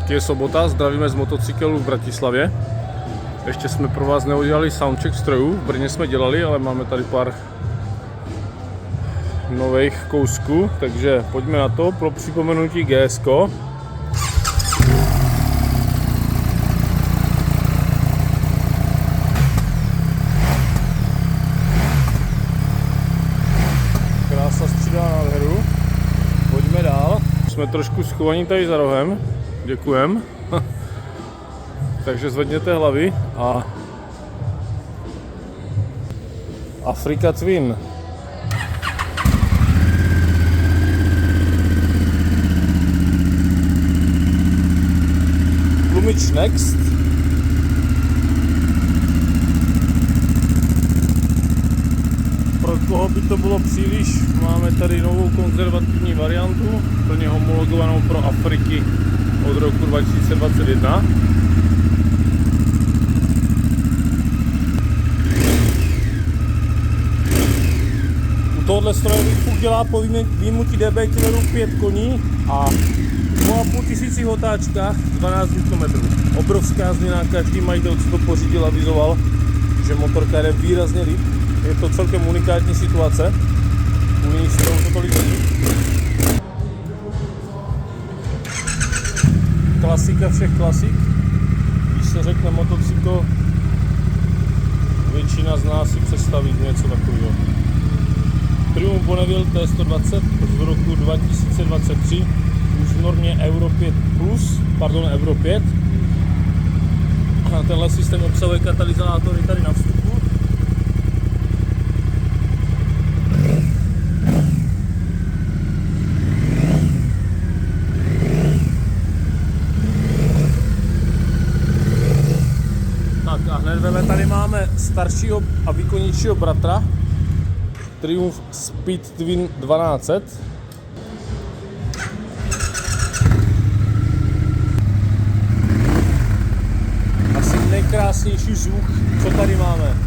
Je sobota, zdravíme z motocyklu v Bratislavě. Ještě jsme pro vás neudělali soundcheck strojů, v Brně jsme dělali, ale máme tady pár nových kousků, takže pojďme na to pro připomenutí GS-ko. Krása střídá nádheru. Pojďme dál. Jsme trošku schovaní tady za rohem. Děkujem. Takže zvedněte hlavy a Africa Twin. Plumage Next. Pro koho by to bylo příliš, máme tady novou konzervativní variantu, plně homologovanou pro Afriky od roku 2021. U tohohle stroje bych udělal po výjimutí DB killeru 5 koní a 2500 otáčkách 12 Nm. Obrovská změna, každý majitel, co to pořídil, avizoval, že motorka jde výrazně líp. Je to celkem unikátní situace. U jiných strojů to tolik není. Klasika všech klasik. Když se řekne motocykl, většina z nás si představí něco takového. Triumph Bonneville T120 z roku 2023, už v normě Euro 5 plus, pardon Euro 5. A tenhle systém obsahuje katalyzátory tady na vstupu. A hned vedle tady máme staršího a výkonnějšího bratra, Triumph Speed Twin 1200. Asi nejkrásnější zvuk, co tady máme.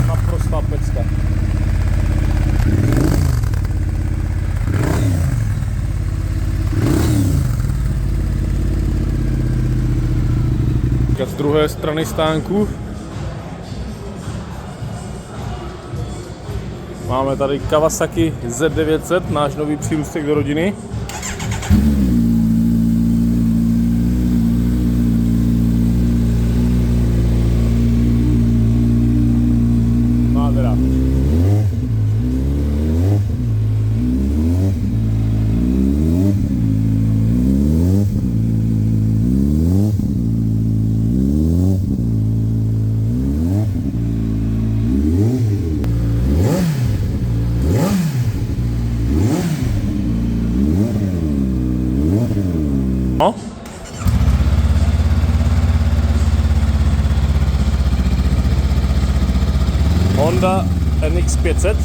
Naprostá pecka. Z druhé strany stánku máme tady Kawasaki Z900, náš nový přírůstek do rodiny. Nádhera. No. Honda NX 500.